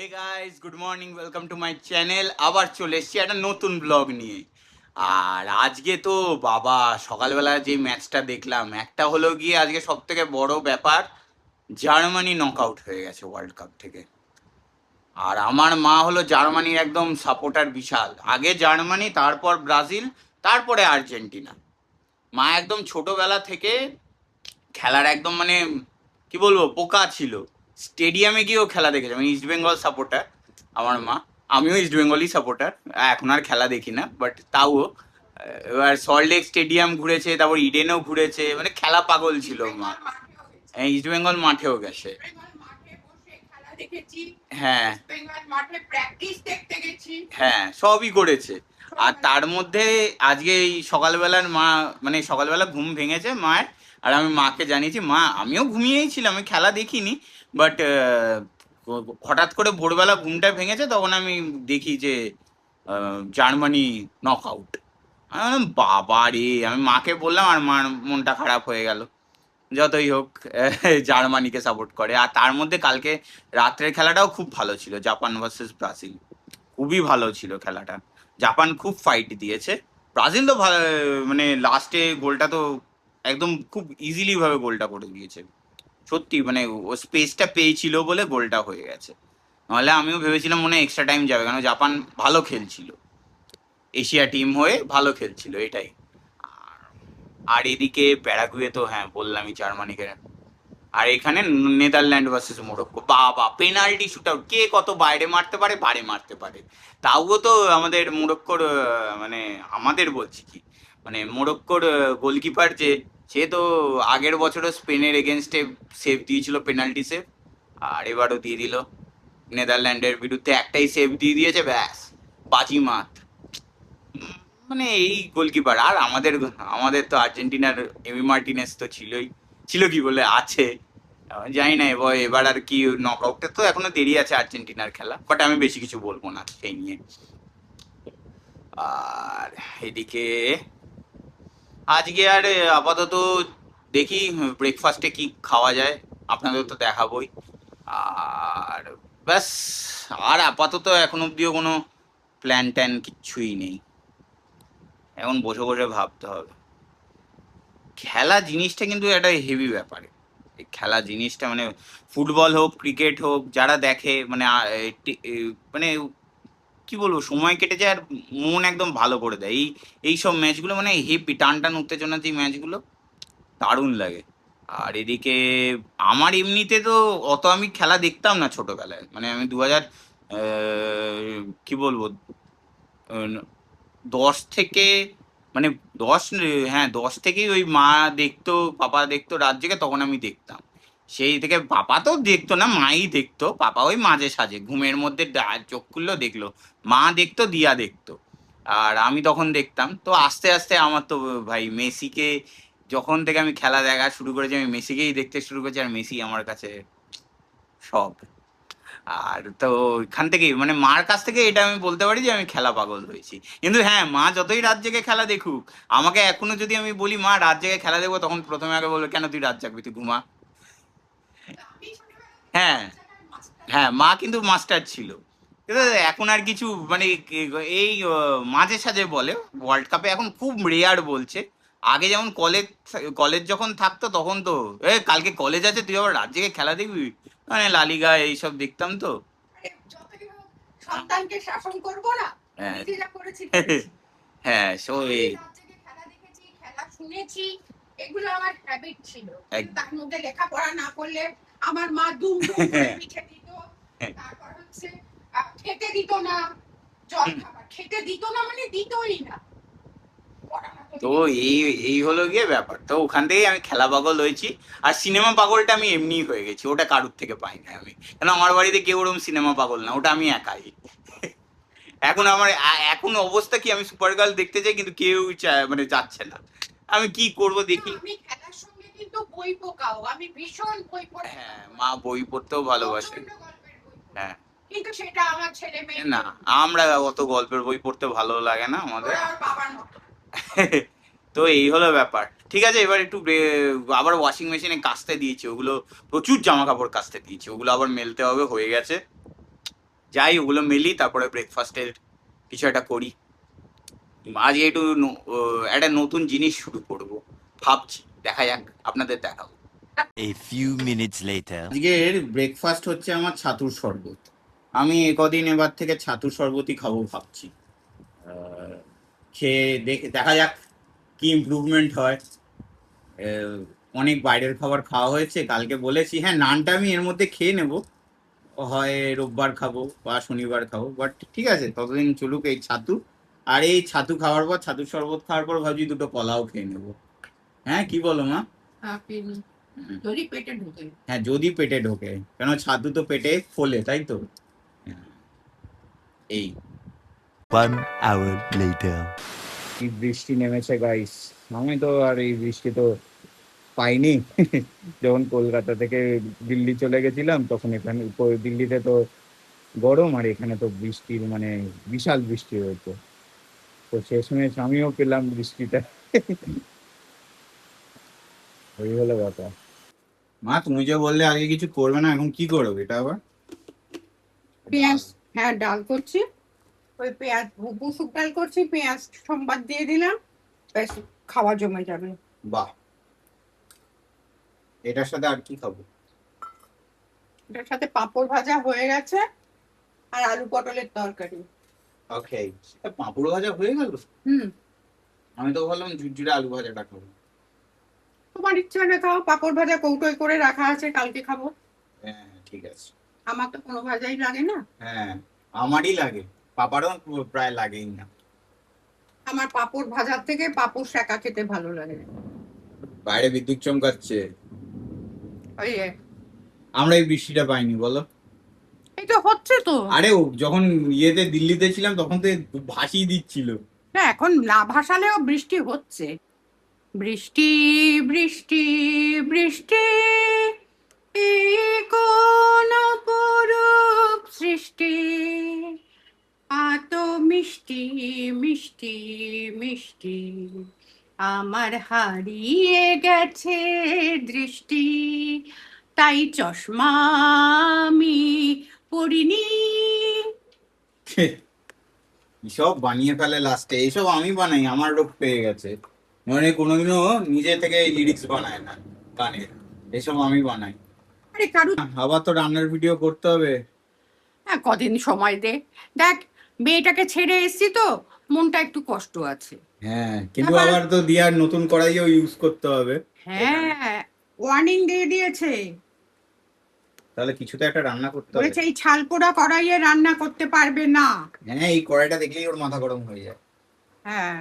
Hey guys, good morning, welcome to my channel. আবার চলে এসেছি একটা নতুন ব্লগ নিয়ে। আর আজকে তো বাবা সকালবেলা যে ম্যাচটা দেখলাম, একটা হলো গিয়ে আজকে সব থেকে বড় ব্যাপার, জার্মানি নক আউট হয়ে গেছে ওয়ার্ল্ড কাপ থেকে। আর আমার মা হলো জার্মানির একদম সাপোর্টার বিশাল, আগে জার্মানি, তারপর ব্রাজিল, তারপরে আর্জেন্টিনা। মা একদম ছোটবেলা থেকে খেলার একদম মানে কি বলবো পোকা ছিল। স্টেডিয়ামে গিয়েও খেলা দেখেছে, আমি ইস্ট বেঙ্গল সাপোর্টার আমার মা। আমিও ইস্ট বেঙ্গলই সাপোর্টার। এখন আর খেলা দেখি না, বাট তাও এবার সল্টলেক স্টেডিয়াম ঘুরেছে, তারপর ইডেনেও ঘুরেছে, মানে খেলা পাগল ছিল মা। ইস্ট বেঙ্গল মাঠেও গেছে। হ্যাঁ, হ্যাঁ, সবই করেছে। আর তার মধ্যে আজকে এই সকালবেলার মা, মানে সকালবেলা ঘুম ভেঙেছে মায়ের। আর আমি মাকে জানিয়েছি, মা আমিও ঘুমিয়েই ছিলাম, আমি খেলা দেখিনি, বাট হঠাৎ করে ভোরবেলা ঘুমটা ভেঙেছে, তখন আমি দেখি যে জার্মানি নক আউট। আমি বললাম, বাবা রে! আমি মাকে বললাম, আর মার মনটা খারাপ হয়ে গেল। যতই হোক, জার্মানিকে সাপোর্ট করে। আর তার মধ্যে কালকে রাত্রের খেলাটাও খুব ভালো ছিল, জাপান ভার্সেস ব্রাজিল। খুবই ভালো ছিল খেলাটা। জাপান খুব ফাইট দিয়েছে। ব্রাজিল তো মানে লাস্টে গোলটা তো একদম খুব ইজিলি ভাবে গোলটা করে দিয়েছে। সত্যি মানে ও স্পেসটা পেয়েছিল বলে গোলটা হয়ে গেছে। নাহলে আমিও ভেবেছিলাম মনে হয় এক্সট্রা টাইম যাবে, কারণ জাপান ভালো খেলছিল, এশিয়া টিম হয়ে ভালো খেলছিল, এটাই। আর এদিকে প্যারাগুয়ে তো হ্যাঁ বললামই, জার্মানিকে। আর এখানে নেদারল্যান্ড ভার্সেস মোরক্কো, বাবা পেনাল্টি শুট আউট, কে কত বাইরে মারতে পারে, বারে মারতে পারে। তাও তো আমাদের মোরক্কোর মানে আমাদের বলছি কি, মানে মোরক্কোর গোলকিপার যে, সে তো আগের বছরও স্পেনের এগেনস্টে সেভ দিয়েছিল, পেনাল্টি সেভ। আর এবারও দিয়ে দিল, নেদারল্যান্ডের বিরুদ্ধে একটাই সেভ দিয়ে দিয়েছে, ব্যাস বাজি মাত। মানে এই গোলকিপার। আর আমাদের আমাদের তো আর্জেন্টিনার এমি মার্টিনেস তো ছিলই, ছিল কি বলে আছে। জানি না এবার এবার আর কি, নক আউটে তো এখনো দেরি আছে আর্জেন্টিনার খেলা, বাট আমি বেশি কিছু বলবো না সেই নিয়ে। আর এদিকে আজকে আর আপাতত দেখি ব্রেকফাস্টে কি খাওয়া যায়, আপনাদের তো দেখাবোই। আর ব্যাস, আর আপাতত এখন অব্দিও কোনো প্ল্যান ট্যান কিচ্ছুই নেই। এখন বসে বসে ভাবতে হবে। খেলা জিনিসটা কিন্তু একটা হেভি ব্যাপার। এই খেলা জিনিসটা মানে ফুটবল হোক, ক্রিকেট হোক, যারা দেখে মানে মানে কি বলবো, সময় কেটে যায় আর মন একদম ভালো করে দেয়। এই সব ম্যাচগুলো মানে হেভি টান টান উত্তেজনা, যে ম্যাচগুলো দারুণ লাগে। আর এদিকে আমার এমনিতে তো অত আমি খেলা দেখতাম না ছোটবেলায়, মানে আমি 2000 কি বলবো, 10 থেকে, মানে 10, হ্যাঁ 10 থেকেই ওই মা দেখতো, পাপা দেখতো রাত জেগে, তখন আমি দেখতাম। সেই থেকে পাপা তো দেখতো না, মাই দেখতো। পাপা ওই মাঝে সাঝে ঘুমের মধ্যে চোখ খুললো দেখলো। মা দেখতো, দিয়া দেখতো। আর আমি তখন দেখতাম। তো আস্তে আস্তে আমার তো ভাই মেসিকে, যখন থেকে আমি খেলা দেখা শুরু করেছি, আমি মেসিকেই দেখতে শুরু করেছি। আর মেসি আমার কাছে সব। আর তো এখান থেকেই মানে মার কাছ থেকে এটা আমি বলতে পারি যে আমি খেলা পাগল হয়েছি। কিন্তু হ্যাঁ, মা যতই রাত জেগে খেলা দেখুক, আমাকে এখনো যদি আমি বলি মা রাত জেগে খেলা দেখবো, তখন প্রথমে আগে বলবে, কেন তুই রাত জাগবি, তুই ঘুমা। হ্যাঁ, হ্যাঁ, মা কিন্তু মাস্টার ছিল। কিন্তু এখন আর কিছু মানে এই মাঝে সাঝে বলে। ওয়ার্ল্ড কাপে এখন খুব রেয়ার বলছে। আগে যেমন কলেজ কলেজ যখন থাকতো তখন তো কালকে কলেজ আছে, তুই আবার রাত জেগে খেলা দেখবি, মানে লালিগা এইসব দেখতাম তো। সন্তানকে শাসন করব না, হ্যাঁ, নিজেরা করেছি। হ্যাঁ, সো আমি এই রাত জেগে খেলা দেখেছি, খেলা শুনেছি, এগুলো আমার হ্যাবিট ছিল। এক তার মধ্যে লেখাপড়া না করলে আমার মা দুম দুম করে পিঠে দিত। তারপর হচ্ছে খেতে দিত না, জল খাবার খেতে দিত না, মানে দিতই না। তো এই এই হলো গিয়ে ব্যাপার। তো ওখান থেকেই আমি খেলা পাগল হয়েছি। আর সিনেমা পাগলটা আমি এমনিই হয়ে গেছি, ওটা কারুর থেকে পাই না আমি, কেন আমার বাড়িতে কেউ ওরকম সিনেমা পাগল না, ওটা আমি একাই। এখন আমার এখন অবস্থা কি, আমি সুপার গার্ল দেখতে চাই কিন্তু কেউ মানে যাচ্ছে না। আমি কি করব না, দেখি। আমি খেলার সঙ্গে কিন্তু বই পোকাও, আমি ভীষণ বই পড়তে হ্যাঁ, মা ভালোবাসি, বই পড়তেও ভালোবাসে। প্রচন্ড গল্পের বই পড়ি। হ্যাঁ, কিন্তু সেটা আমার ছেলে মেয়ে না, আমরা অত গল্পের বই পড়তে ভালো লাগে না আমাদের। ওরা আমার বাবার মতো। তো এই হলো ব্যাপার। ঠিক আছে, এবার একটু আবার ওয়াশিং মেশিনে কাচতে দিয়েছি ওগুলো, প্রচুর জামা কাপড় কাচতে দিয়েছি, ওগুলো আবার মেলতে হবে, হয়ে গেছে। যাই ওগুলো মেলি, তারপরে ব্রেকফাস্টের কিছু একটা করি। আজ একটু একটা নতুন জিনিস শুরু করব ভাবছি, দেখা যাক, আপনাদের দেখাবো। A few minutes later. আজকের ব্রেকফাস্ট হচ্ছে আমার ছাতুর শরবত। আমি কদিন এবার থেকে ছাতুর শরবতই খাবো ভাবছি। খেয়ে দেখা যাক কি ইমপ্রুভমেন্ট হয়। অনেক বাইরের খাবার খাওয়া হয়েছে, কালকে বলেছি হ্যাঁ নানটা আমি এর মধ্যে খেয়ে নেব, হয় রোববার খাবো বা শনিবার খাবো, বাট ঠিক আছে ততদিন চলুক এই ছাতু। আর এই ছাতু খাওয়ার পর, ছাতুর শরবত খাওয়ার পর ভাবছি দুটো কলাও খেয়ে নেবো। হ্যাঁ কি বলো মা? যদি পেটে ঢুকে। হ্যাঁ যদি পেটে ঢোকে, কেন ছাতু তো পেটে ফোলে, তাই তো। হ্যাঁ, এই 1 hour later. কি বৃষ্টি নেমেছে গাইস, আমি তো আর এই বৃষ্টি তো পাইনি। যখন কলকাতা থেকে দিল্লি চলে গেছিলাম তখন এখানে দিল্লিতে তো গরম, আর এখানে তো বৃষ্টির মানে বিশাল বৃষ্টি হয়েছে, তো শেষমেশ আমিও পেলাম বৃষ্টিটা। ওই হলো ব্যাপার। মা তুমি যে বললে আগে কিছু করবে না, এখন কি করবে এটা আবার? পেঁয়াজ, হ্যাঁ ডাল করছি, ওই পেঁয়াজ মুসুর ডাল করছি, পেঁয়াজ সোমবার দিয়ে দিলাম, ব্যাস খাওয়া জমে যাবে। বাহ, এটার সাথে আর কি খাবো? এটার সাথে পাঁপড় ভাজা হয়ে গেছে আর আলু পটলের তরকারি। ওকে, পাঁপড় ভাজা হয়ে গেল? হুম, আমি তো ভাবলাম ঝুরঝুরে আলু ভাজাটা খাবো। তোমার ইচ্ছা হলে খাও, পাঁপড় ভাজা কৌটোয় করে রাখা আছে, কালকে খাবো। হ্যাঁ ঠিক আছে। আমার তো কোনো ভাজাই লাগে না। হ্যাঁ আমারই লাগে, পাপারও প্রায় লাগেই না। আমার পাঁপড় ভাজার থেকে পাঁপড় সেকা খেতে ভালো লাগে। বাইরে বিদ্যুৎ চমকাচ্ছে, ওই যে, আমরা এই বৃষ্টিটা পাইনি বলো। এই তো হচ্ছে তো। আরে ও যখন ইয়েতে দিল্লিতে ছিলাম তখন তো ভাসিয়ে দিচ্ছিল। না এখন না ভাসালেও বৃষ্টি হচ্ছে। বৃষ্টি বৃষ্টি বৃষ্টি, এই কোন অপরূপ সৃষ্টি, এত মিষ্টি মিষ্টি মিষ্টি, আমার হারিয়ে গেছে দৃষ্টি, তাই চশমা আমি পড়িনি। সব বানিয়ে ফেলে লাস্টে, এইসব আমি বানাই, আমার রোগ পেয়ে গেছে। মানে কোনোদিনও নিজে থেকে লিরিক্স বানায় না গানের, এসব আমি বানাই। আরে কারু, আবার তো রান্নার ভিডিও করতে হবে। হ্যাঁ কদিন সময় দে, দেখ মেয়েটাকে ছেড়ে এসছি তো মনটা একটু কষ্ট আছে। হ্যাঁ কিন্তু আবার- আবার তো দিয়ার নতুন কড়াইও ইউজ করতে হবে। হ্যাঁ ওয়ার্নিং দিয়ে দিয়েছে, তাহলে কিছু তো একটা রান্না করতে হবে। বলেছে এই ছাল পোড়া কড়াইয়ে রান্না করতে পারবে না। হ্যাঁ এই কড়াইটা দেখলেই ওর মাথা গরম হয়ে যায়। হ্যাঁ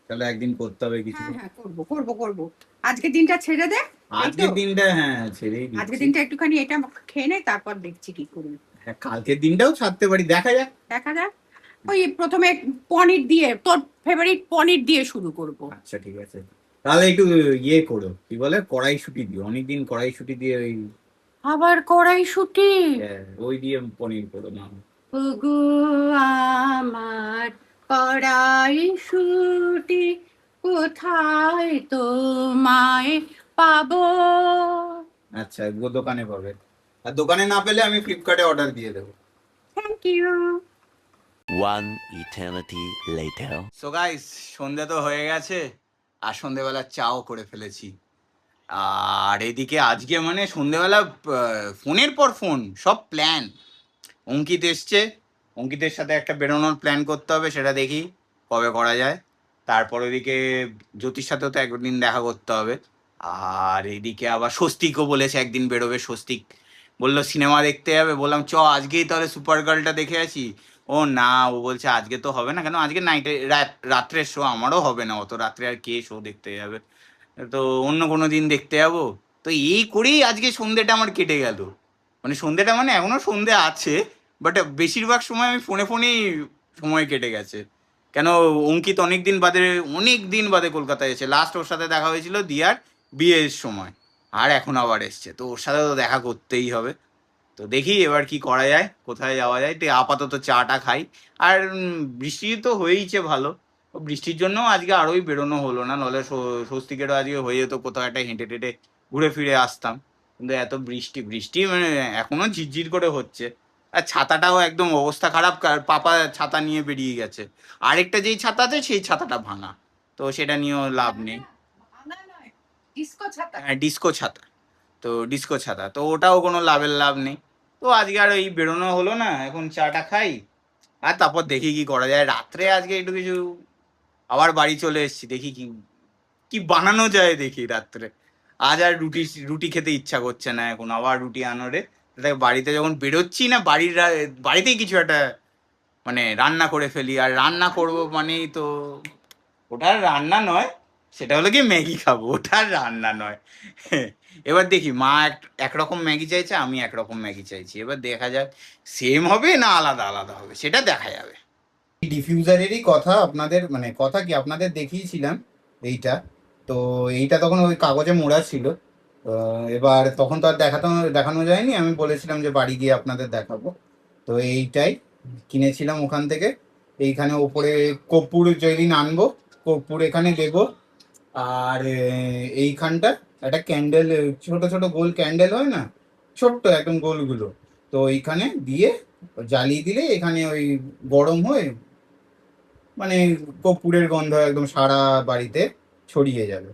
তাহলে একদিন করতে হবে কিছু। হ্যাঁ হ্যাঁ করবো করবো করবো, আজকে দিনটা ছেড়ে দে। এই তো, আজকের দিনটা হ্যাঁ ছেড়েই আজকে দিচ্ছি। দিনটা একটুখানি এটা খেয়ে নে, তারপর দেখছি কি করবি। হ্যাঁ কালকের দিনটাও ছাড়তে পারি, দেখা যাক। দেখা যাক, ওই প্রথমে পনির দিয়ে, তোর ফেভারিট পনির দিয়ে শুরু করব। আচ্ছা ঠিক আছে, তাহলে একটু ইয়ে করো, কি বলে কড়াইশুঁটি দিও, অনেকদিন কড়াইশুঁটি দিয়ে ওই আবার কড়াইশুঁটি? ওই দিয়ে পনির করো না। ওগো আমার কড়াইশুঁটি, কোথায় তোমায় পাবো? আচ্ছা দোকানে পাবে, আর দোকানে না পেলে আমি ফ্লিপকার্টে অর্ডার দিয়ে দেবো। Thank you. 1 eternity later. So guys, সন্ধে তো হয়ে গেছে, আর সন্ধেবেলা চাও করে ফেলেছি। আর এদিকে আজকে মানে সন্ধেবেলা ফোনের পর ফোন, সব প্ল্যান। অঙ্কিত এসছে, অঙ্কিতের সাথে একটা বেরোনোর প্ল্যান করতে হবে, সেটা দেখি কবে করা যায়। তারপর ওইদিকে জ্যোতির সাথেও তো একদিন দেখা করতে হবে। আর এদিকে আবার স্বস্তিকও বলেছে একদিন বেরোবে, স্বস্তিক বললো সিনেমা দেখতে যাবে, বললাম চ আজকেই তাহলে সুপার গার্লটা দেখে আসি। ও না, ও বলছে আজকে তো হবে না, কেন আজকে নাইটে রাত্রের শো, আমারও হবে না অত রাত্রে, আর কে শো দেখতে যাবে, তো অন্য কোনো দিন দেখতে যাবো। তো এই করেই আজকে সন্ধ্যেটা আমার কেটে গেল। মানে সন্ধ্যেটা মানে এখনো সন্ধ্যে আছে, বাট বেশিরভাগ সময় আমি ফোনে ফোনেই সময় কেটে গেছে। কেন অঙ্কিত অনেক দিন বাদে কলকাতায় এসে, লাস্ট ওর সাথে দেখা হয়েছিল দিয়ার বিয়ের সময়, আর এখন আবার এসছে, তো ওর সাথে তো দেখা করতেই হবে। তো দেখি এবার কি করা যায়, কোথায় যাওয়া যায়। তো আপাতত চাটা খাই। আর বৃষ্টি তো হয়েইছে ভালো, ও বৃষ্টির জন্য আজকে আরোই বেরোনো হলো না, নাহলে স্বস্তিকেরও আজকে হয়ে যেত, কোথাও একটা হেঁটে টেটে ঘুরে ফিরে আসতাম। কিন্তু এত বৃষ্টি বৃষ্টি মানে এখনো ঝিরঝির করে হচ্ছে, আর ছাতাটাও একদম অবস্থা খারাপ, পাপা ছাতা নিয়ে বেরিয়ে গেছে। আরেকটা যেই ছাতা আছে সেই ছাতাটা ভাঙা, তো সেটা নিয়েও লাভ নেই। ভাঙা নয়, ডিস্কো ছাতা। হ্যাঁ, ডিস্কো ছাতা, তো ডিস্কো ছাতা তো ওটাও কোনো লাভ নেই। তো আজকে আর এই বেরোনো হলো না, এখন চাটা খাই আর তারপর দেখি কি করা যায় রাত্রে। আজকে একটু কিছু আবার বাড়ি চলে এসেছি, দেখি কি কি বানানো যায় দেখি রাত্রে। আজ আর রুটি রুটি খেতে ইচ্ছা করছে না, এখন আবার রুটি আনোরে। তাই বাড়িতে যখন বেরোচ্ছি না, বাড়িতেই কিছু একটা মানে রান্না করে ফেলি। আর রান্না করব মানেই তো ওটা আর রান্না নয়, সেটা হলো কি ম্যাগি খাবো, ওটা আর রান্না নয়। এবার দেখি মা একরকম ম্যাগি চাইছে, আমি একরকম ম্যাগি চাইছি, এবার দেখা যাক সেম হবে না আলাদা আলাদা হবে, সেটা দেখা যাবে। ডিফিউজারেরই কথা আপনাদের, মানে কথা কি আপনাদের দেখিয়েছিলাম এইটা, তো এইটা তখন ওই কাগজে মোড়া ছিল। এবার তখন তো আর দেখানো যায়নি, আমি বলেছিলাম যে বাড়ি গিয়ে আপনাদের দেখাবো। তো এইটাই কিনেছিলাম ওখান থেকে। এইখানে ওপরে কর্পূর যেদিন আনবো, কর্পূর এখানে দেবো। আর এইখানটা একটা ক্যান্ডেল, ছোট ছোট গোল ক্যান্ডেল হয় না, ছোট্ট একদম গোলগুলো, তো এইখানে দিয়ে জ্বালিয়ে দিলে এখানে ওই গরম হয়ে মানে কর্পূরের গন্ধ একদম সারা বাড়িতে ছড়িয়ে যাবে।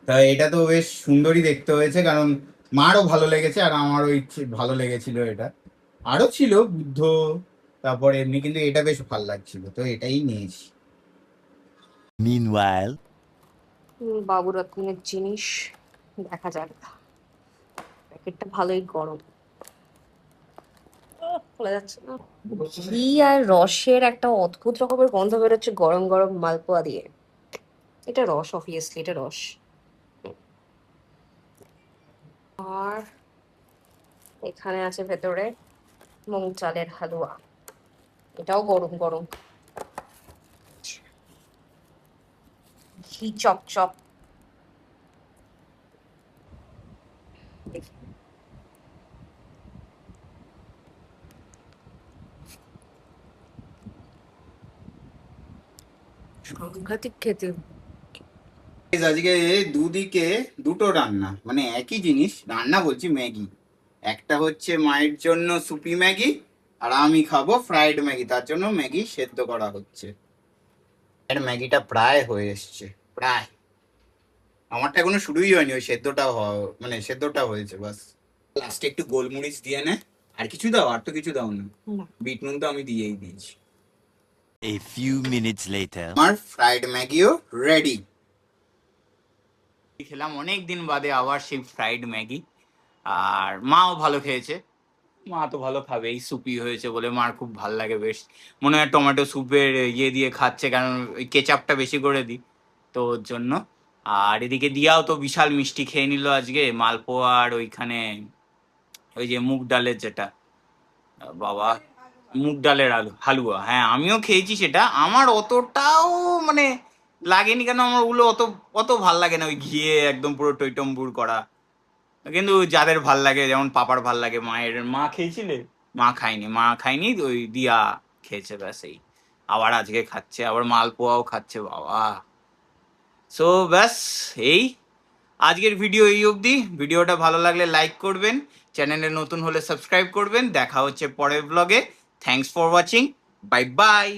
তা এটা তো বেশ সুন্দরই দেখতে হয়েছে, কারণ মারও ভালো লেগেছে আর আমারও ভালো লেগেছিল এটা। আরও ছিল বুদ্ধ, তারপরে এমনি, কিন্তু এটা বেশ ভালো লাগছিল, তো এটাই নিয়েছি। Meanwhile, বাবু রত্নের জিনিস দেখা যাক। প্যাকেটটা ভালোই গরম, খোলা যাচ্ছে না। ঘি আর রসের একটা অদ্ভুত রকমের গন্ধ বেরোচ্ছে গরম গরম মালপোয়া দিয়ে। এটা রস, অবভিয়াসলি এটা রস। আর এখানে আছে ভেতরে মুগ চালের হালুয়া, এটাও গরম গরম, ঘি চপচপ। সাংঘাতিক খেতে। আজকে দুদিকে দুটো রান্না, মানে একই জিনিস রান্না, বলছি ম্যাগি। একটা হচ্ছে মায়ের জন্য সুপি ম্যাগি, আর আমি খাবো ফ্রাইড ম্যাগি, তার জন্য ম্যাগি সেদ্ধ করা হচ্ছে। আর ম্যাগিটা প্রায় হয়ে এসছে, প্রায়। আমারটা এখনো শুরুই হয়নি, ওই সেদ্ধটা মানে সেদ্ধটা হয়েছে বাস। লাস্টে একটু গোলমরিচ দিয়ে নে। আর কিছু দাও? আর তো কিছু দাও না, বিট নুন তো আমি দিয়েই দিয়েছি। a few minutes later. আমার ফ্রাইড ম্যাগিও রেডি। খেলাম অনেক দিন বাদে আবার সেই ফ্রাইড ম্যাগি, আর মাও ভালো খেয়েছে। মা তো ভালো খাবে, এই সুপি হয়েছে বলে মার খুব ভাল লাগে বেশ। মনে হয় টমেটো স্যুপের ইয়ে দিয়ে খাচ্ছে, কারণ ওই কেচাপটা বেশি করে দিই তো ওর জন্য। আর এদিকে দিয়াও তো বিশাল মিষ্টি খেয়ে নিল আজকে, মালপোয়া আর ওইখানে ওই যে মুগ ডালের যেটা, বাবা, মুগ ডালের হালুয়া। হ্যাঁ, আমিও খেয়েছি সেটা, আমার অতটাও মানে লাগেনি, কেন আমার ওগুলো অত অত ভাল লাগে না, ওই ঘিয়ে একদম পুরো টইটম্বুর করা। কিন্তু যাদের ভাল লাগে, যেমন পাপার ভাল লাগে, মা খেয়েছিলে, মা খায়নি, ওই দিয়া খেয়েছে ব্যাস। এই আবার আজকে খাচ্ছে, আবার মালপোয়াও খাচ্ছে বাবা। সো ব্যাস এই আজকের ভিডিও এই অবধি। ভিডিওটা ভালো লাগলে লাইক করবেন, চ্যানেলে নতুন হলে সাবস্ক্রাইব করবেন। দেখা হচ্ছে পরের ব্লগে। Thanks for watching, bye bye.